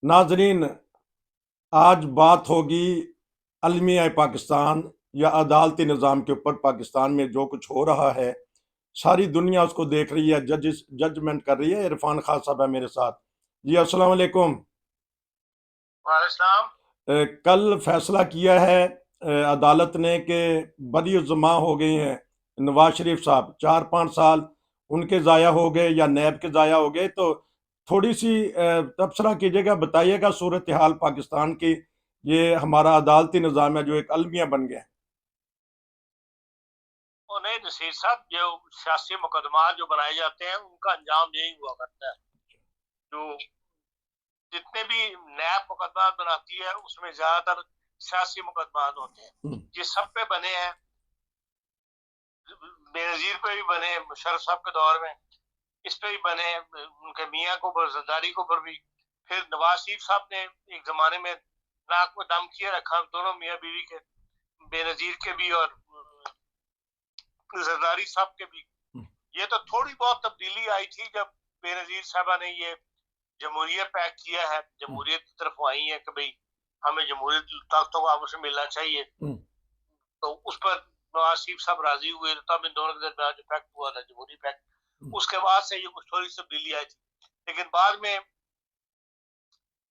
नाजरीन, आज बात होगी अलमिया पाकिस्तान या अदालती निज़ाम के ऊपर। पाकिस्तान में जो कुछ हो रहा है सारी दुनिया उसको देख रही है, जजमेंट कर रही है। इरफान खान साहब है मेरे साथ। जी अस्सलाम वालेकुम। वालेकुम। कल फैसला किया है अदालत ने कि बरी ज़मा हो गई हैं नवाज शरीफ साहब। 4-5 साल उनके ज़ाया हो गए या नैब के ज़ाया हो गए। तो थोड़ी सी तबसरा कीजिएगा, बताइएगा सूरत हाल पाकिस्तान की। ये हमारा अदालती निज़ाम है जो एक अलमिया बन गया है। नहीं नसीर साहब, जो सियासी मुकदमा जो बनाए जाते हैं उनका अंजाम यही हुआ करता है। जो जितने भी नैब मुकदमा बनाती है उसमें ज्यादातर सियासी मुकदमा होते हैं। ये सब पे बने हैं, बेनजीर पे भी बने, मुशर्रफ साहब के दौर में इस पे भी बने, उनके मियाँ को ऊपर, जरदारी को ऊपर भी। फिर नवाज शरीफ साहब ने एक जमाने में नाक में दम किए रखा, दोनों मियाँ बीवी के, बेनजीर के भी और जरदारी साहब के भी। ये तो थोड़ी बहुत तब्दीली आई थी जब बेनजीर साहबा ने ये जमहूरियत पैक किया है, जमहूरियत की तरफ आई है कि भाई हमें जमहूरियत ताकतों को आपस में मिलना चाहिए। तो उस पर नवाज शरीफ साहब राजी हुए, तब इन दोनों के दरमियान जो पैक्ट हुआ था, जमहूरी पैक्ट, उसके बाद से ये कुछ थोड़ी सी तब्दीली आई थी। लेकिन बाद में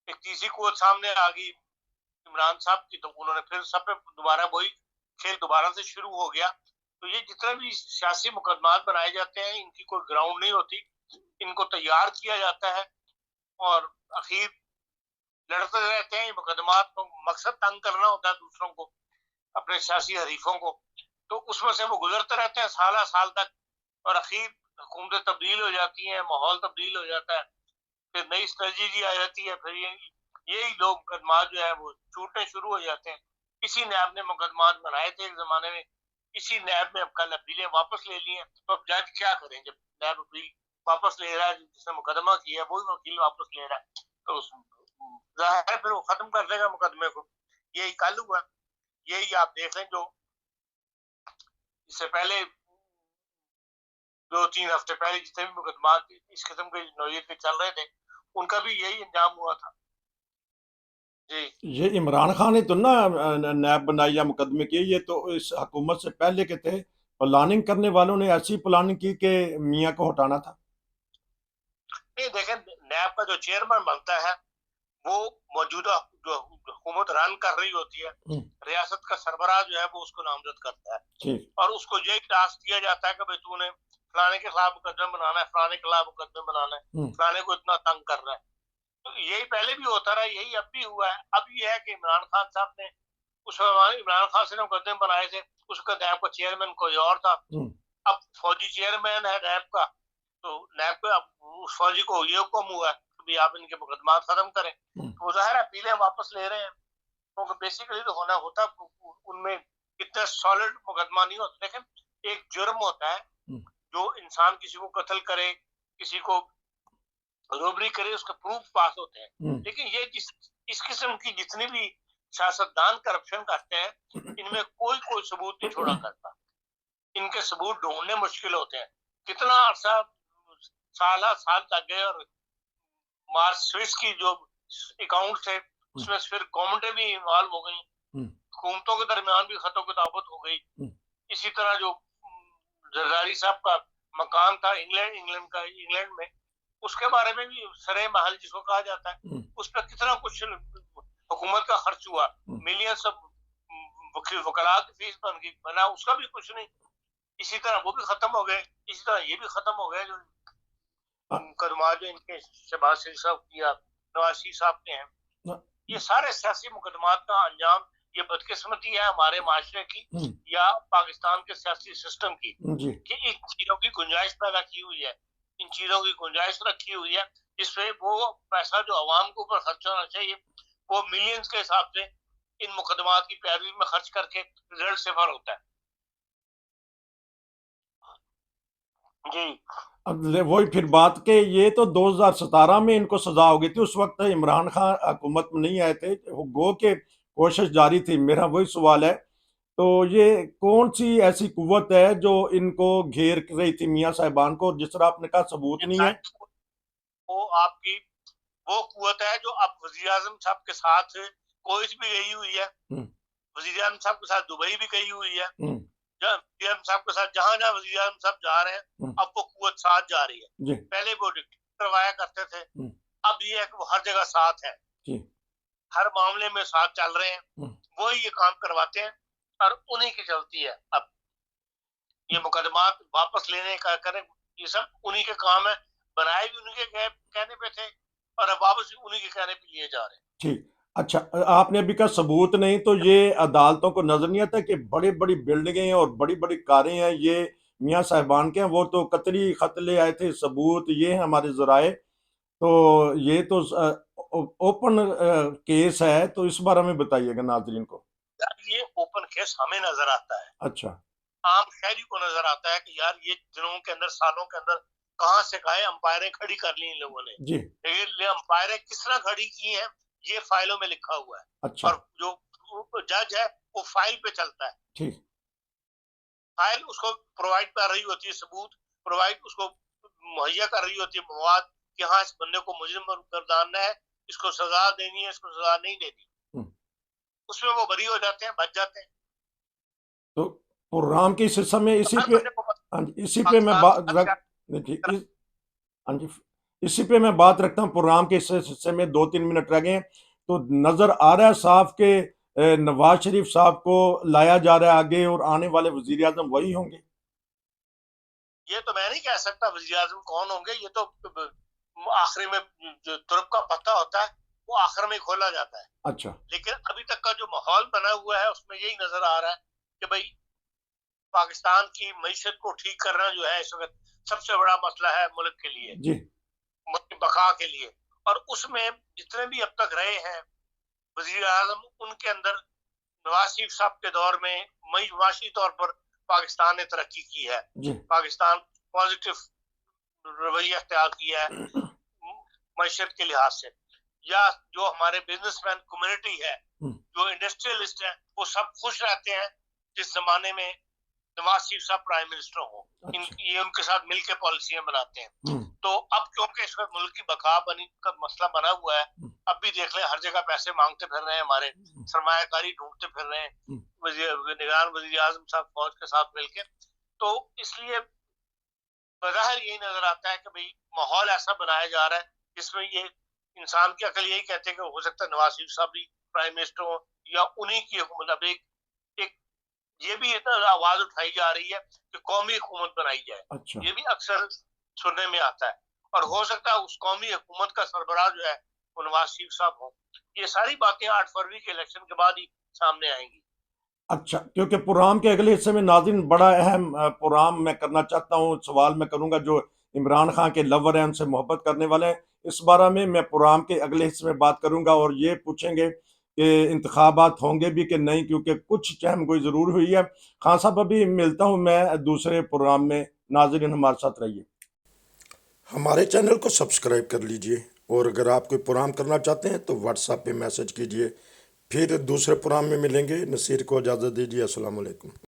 एक तीसरी कुवत सामने आ गई इमरान साहब की, तो उन्होंने फिर सब पे दोबारा वही खेल दोबारा से शुरू हो गया। तो ये जितने भी सियासी मुकदमात बनाए जाते हैं इनकी कोई ग्राउंड नहीं होती, इनको तैयार किया जाता है और आखिर लड़ते रहते हैं। मुकदमात को मकसद तंग करना होता है दूसरों को, अपने सियासी हरीफों को। तो उसमें से वो गुजरते रहते हैं साल साल तक, और आखिर हुकूमतें तब्दील हो जाती हैं, माहौल तब्दील हो जाता है, फिर नई स्ट्रेटजी आ जाती है, फिर यही लोग मुकदमात जो है वो छूटने शुरू हो जाते हैं। इसी नैब ने मुकदमात बनाए थे एक जमाने में, इसी नैब में अब कल अपीलें वापस ले ली हैं। तो अब जज क्या करें जब नैब अपील वापस ले रहा है, जिसने मुकदमा किया है वही वकील वापस ले रहा है, तो जाहिर है फिर वो खत्म कर देगा मुकदमे को। यही कल हुआ, यही आप देख लें। जो इससे पहले 2-3 हफ्ते पहले जितने भी मुकदमा इस किस्म के नौयत के चल रहे थे उनका भी यही अंजाम हुआ था। जी ये इमरान खान ने तो ना नैब बनाई या मुकदमे किए, ये तो इस हुकूमत से पहले के थे। प्लानिंग करने वालों ने ऐसी प्लानिंग की कि मियाँ को हटाना था। नहीं, देखें, नैब का जो चेयरमैन बनता है वो मौजूदा जो हुकूमत रन कर रही होती है, रियासत का सरबराह जो है वो उसको नामजद करता है, और उसको यही टास्क दिया जाता है कि भाई तूने फलाने के खिलाफ मुकदमा बनाना है, फलाने के खिलाफ मुकदमा बनाना है, फलाने को इतना तंग करना है। तो यही पहले भी होता रहा, यही अब भी हुआ है। अब ये है कि इमरान खान साहब ने उस इमरान खान से मुकदमे बनाए थे, उसका नैब का चेयरमैन कोई और था। अब फौजी चेयरमैन है नैब का, तो नैब का उस फौजी को ये हुक्म हुआ कि भाई आप इनके मुकदमा खत्म करें। तो जाहिर है अपीलें वापस ले रहे हैं, क्योंकि बेसिकली तो होना होता उनमें इतना सॉलिड मुकदमा नहीं होता। लेकिन एक जुर्म होता है, जो इंसान किसी को कत्ल करे, किसी को रोबरी करे, उसका प्रूफ पास होते हैं। लेकिन ये इस किस्म की जितनी भी सियासतदान करप्शन करते हैं इनमें कोई सबूत नहीं छोड़ा करता, इनके सबूत ढूंढने मुश्किल होते हैं। कितना अरसा साल तक गए, और मार्च स्विस की जो अकाउंट थे उसमें फिर गवर्नमेंटें भी इन्वॉल्व हो गई, हुकूमतों के दरमियान भी खतो किताबत हो गई। इसी तरह जो जरदारी साहब का मकान था इंग्लैंड में, उसके बारे में भी सरे महल जिसको कहा जाता है, उस पर कितना कुछ हुकूमत का खर्च हुआ, मिलियंस ऑफ वकला की फीस बना, उसका भी कुछ नहीं। इसी तरह वो भी खत्म हो गए, इसी तरह ये भी खत्म हो गए। जो मुकदमा जो इनके शहबाज शरीफ साहब किया, नवाज शरीफ साहब के हैं, ये सारे सियासी मुकदमात का अंजाम, ये बदकिस्मती है हमारे माशरे की या पाकिस्तान के सियासी सिस्टम की, कि इन चीजों की गुंजाइश पैदा की हुई है, इन चीजों की गुंजाइश रखी हुई है, जिससे वो पैसा जो अवाम के ऊपर खर्च होना चाहिए वो मिलियंस के हिसाब से इन मुकदमात की पैरवी में खर्च करके रिजल्ट सिफर होता है। जी अब वही फिर बात के, ये तो 2017 में इनको सजा हो गई थी। उस वक्त इमरान खान हुकूमत में नहीं आए थे, गो के कोशिश जारी थी। मेरा वही सवाल है, तो ये कौन सी ऐसी कुव्वत है जो इनको घेर रही थी मियाँ साहिबान को? जिस तरह आपने कहा सबूत नहीं है। वो आपकी وہ قوت ہے جو اب وزیر اعظم صاحب کے ساتھ کویت بھی گئی ہوئی ہے، وزیر اعظم صاحب کے ساتھ دبئی بھی گئی ہوئی ہے، وزیر اعظم صاحب کے ساتھ جہاں جہاں وزیر اعظم صاحب جا رہے ہیں اب وہ قوت ساتھ جا رہی ہے. پہلے وہ کروایا کرتے تھے، اب یہ ہے کہ وہ ہر جگہ ساتھ ہے، ہر معاملے میں ساتھ چل رہے ہیں، وہی یہ کام کرواتے ہیں اور انہی کی چلتی ہے. اب یہ مقدمات واپس لینے کا کریں، یہ سب انہی کے کام ہے، بنائے بھی انہی کے کہنے پہ تھے اور اب واپس بھی انہی کے کہنے پہ لیے جا رہے ہیں. ٹھیک. اچھا، آپ نے ابھی کہا ثبوت نہیں، تو یہ عدالتوں کو نظر نہیں آتا کہ بڑی بڑی بلڈنگیں اور بڑی بڑی کاریں ہیں، یہ میاں صاحبان کے ہیں، وہ تو قطری خط لے آئے تھے، ثبوت یہ ہیں ہمارے ذرائع، تو یہ تو اوپن کیس ہے، تو اس بارے میں بتائیے گا ناظرین کو. یہ اوپن کیس ہمیں نظر آتا ہے، اچھا، عام شہری کو نظر آتا ہے کہ یار یہ دنوں کے اندر سالوں کے اندر کہاں سے کہے امپائریں کھڑی کر لی ان لوگوں نے، جی، یہ امپائریں کس طرح کھڑی کی ہیں یہ فائلوں میں لکھا ہوا ہے. اچھا، اور جو جج ہے وہ فائل پہ چلتا ہے، ٹھیک، فائل اس کو پرووائڈ کر رہی ہوتی ہے، ثبوت پرووائڈ اس کو مہیا کر رہی ہوتی ہے، مواد کہ ہاں اس بندے کو مجرم گرداننا ہے، اس کو سزا دینی ہے، اس کو سزا نہیں دینی، اس میں وہ بری ہو جاتے ہیں، بچ جاتے ہیں. تو پروگرام کے اس حصہ میں اسی پہ میں بات رکھتا ہوں. پروگرام کے اس حصے میں 2-3 منٹ رہ گئے ہیں، تو نظر آ رہا ہے صاف کہ نواز شریف صاحب کو لایا جا رہا ہے آگے، اور آنے والے وزیر اعظم وہی ہوں گے. یہ تو میں نہیں کہہ سکتا وزیر اعظم کون ہوں گے، یہ تو آخری میں جو ترپ کا پتہ ہوتا ہے وہ آخر میں کھولا جاتا ہے. اچھا، لیکن ابھی تک کا جو ماحول بنا ہوا ہے اس میں یہی نظر آ رہا ہے کہ بھائی پاکستان کی معیشت کو ٹھیک کرنا جو ہے اس وقت سب سے بڑا مسئلہ ہے ملک کے لیے، جی، ملک کی بقا کے لیے. اور اس میں جتنے بھی اب تک رہے ہیں وزیر اعظم، ان کے اندر نواز شریف صاحب کے دور میں معاشی طور پر پاکستان نے ترقی کی ہے، پاکستان پازیٹو رویہ اختیار کیا ہے معیشت کے لحاظ سے، یا جو ہمارے بزنس مین کمیونٹی ہے، جو انڈسٹریلسٹ ہیں، وہ سب خوش رہتے ہیں جس زمانے میں نواز شریف صاحب پرائم منسٹر ہوں. یہ ان کے ساتھ مل کے پالیسیاں بناتے ہیں. تو اب کیونکہ اس وقت ملک کی بقا کا مسئلہ بنا ہوا ہے، اب بھی دیکھ لیں ہر جگہ پیسے مانگتے پھر رہے ہیں، ہمارے سرمایہ کاری ڈھونڈتے پھر رہے ہیں نگران وزیر اعظم صاحب فوج کے ساتھ مل کے. تو اس لیے بظاہر یہی نظر آتا ہے کہ بھئی ماحول ایسا بنایا جا رہا ہے جس میں یہ انسان کی عقل یہی کہتے ہیں کہ ہو سکتا ہے نواز شریف صاحب بھی پرائم منسٹر ہوں یا انہی کی حکومت. اب ایک یہ بھی آواز اٹھائی جا رہی ہے کہ قومی حکومت بنائی جائے. اچھا، یہ بھی اکثر سننے میں آتا ہے، اور ہو سکتا ہے اس قومی حکومت کا سربراہ جو ہے وہ نواز شریف صاحب ہوں. یہ ساری باتیں 8 فروری کے الیکشن کے بعد ہی سامنے آئیں گی. اچھا، کیونکہ پروگرام کے اگلے حصے میں ناظرین بڑا اہم پروگرام میں کرنا چاہتا ہوں، سوال میں کروں گا جو عمران خان کے لور ہیں، ان سے محبت کرنے والے ہیں. اس بارے میں پروگرام کے اگلے حصے میں بات کروں گا، اور یہ پوچھیں گے کہ انتخابات ہوں گے بھی کہ نہیں، کیونکہ کچھ چہم گوئی ضرور ہوئی ہے. خان صاحب ابھی ملتا ہوں میں دوسرے پروگرام میں، ناظرین ہمارے ساتھ رہیے. ہمارے چینل کو سبسکرائب کر لیجئے، اور اگر آپ کوئی پروگرام کرنا چاہتے ہیں تو واٹس ایپ پہ میسج کیجئے. پھر دوسرے پروگرام میں ملیں گے. نصیر کو اجازت دیجیے. السلام علیکم.